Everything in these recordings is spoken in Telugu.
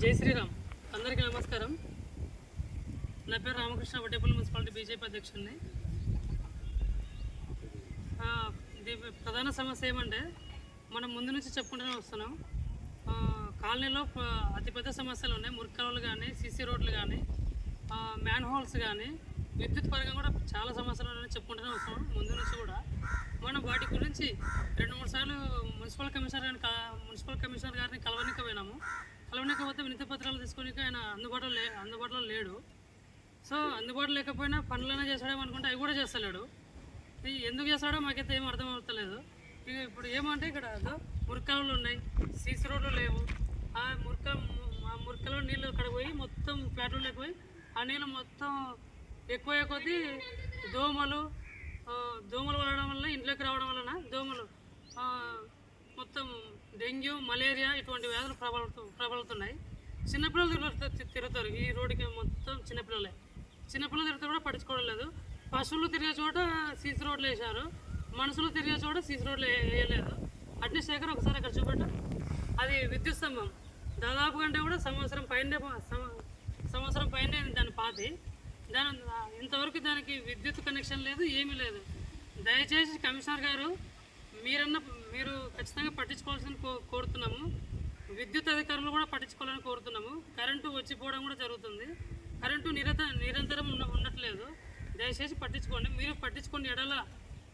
జై శ్రీరామ్. అందరికీ నమస్కారం. నా పేరు రామకృష్ణ, వడ్డేపల్లి మున్సిపాలిటీ బీజేపీ అధ్యక్షుడిని. దీని ప్రధాన సమస్య ఏమంటే మనం ముందు నుంచి చెప్పుకుంటూనే వస్తున్నాం. కాలనీలో అతిపెద్ద సమస్యలు ఉన్నాయి. మురికాలువలు కానీ, సీసీ రోడ్లు కానీ, మ్యాన్ హోల్స్ కానీ, విద్యుత్ పరంగా కూడా చాలా సమస్యలు ఉన్నాయని చెప్పుకుంటూనే వస్తున్నాం ముందు నుంచి కూడా. మనం వాటి గురించి 2-3 సార్లు మున్సిపల్ కమిషనర్ గారిని కలవనికపోయినాము. కలవనికపోతే వినతి పత్రాలు తీసుకొని ఆయన అందుబాటులో లేడు. సో అందుబాటులో లేకపోయినా పనులైనా చేస్తాడేమో అనుకుంటే అవి కూడా చేస్తలేడు. ఎందుకు చేస్తాడో మాకైతే ఏం అర్థం అవుతలేదు. ఇప్పుడు ఏమంటే ఇక్కడ మురికాలువలు ఉన్నాయి, సీసీ రోడ్లు లేవు. ఆ మురికలో నీళ్ళు అక్కడ పోయి మొత్తం ఫ్లాట్లు లేకపోయి ఆ నీళ్ళు మొత్తం ఎక్కువ కొద్దీ దోమలు వలడం వల్ల, ఇంట్లోకి రావడం వలన దోమలు మొత్తం డెంగ్యూ, మలేరియా ఇటువంటి వ్యాధులు ప్రబలుతున్నాయి. చిన్నపిల్లలు తిరుగుతారు ఈ రోడ్డుకి, మొత్తం చిన్నపిల్లలు తిరుగుతూ కూడా పట్టించుకోవడం లేదు. పశువులు తిరిగే చోట సీసీ రోడ్లు వేశారు, మనుషులు తిరిగే చోట సీసీ రోడ్లు వేయలేదు. అట్నే శేఖర్ ఒకసారి అక్కడ చూపెట్టు. అది విద్యుత్ స్తంభం దాదాపు కంటే కూడా సంవత్సరం పైన దాని పాతి. ఇంతవరకు దానికి విద్యుత్ కనెక్షన్ లేదు, ఏమీ లేదు. దయచేసి కమిషనర్ గారు మీరు ఖచ్చితంగా పట్టించుకోవాల్సిన కోరుతున్నాము. విద్యుత్ అధికారులు కూడా పట్టించుకోవాలని కోరుతున్నాము. కరెంటు వచ్చిపోవడం కూడా జరుగుతుంది. కరెంటు నిరంతరం ఉండట్లేదు. దయచేసి పట్టించుకోండి. మీరు పట్టించుకునే ఎడల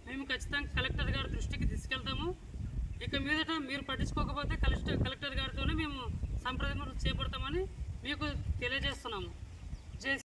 మేము ఖచ్చితంగా కలెక్టర్ గారి దృష్టికి తీసుకెళ్తాము. ఇక మీదట మీరు పట్టించుకోకపోతే కలెక్టర్ గారితోనే మేము సంప్రదింపులు చేపడతామని మీకు తెలియజేస్తున్నాము.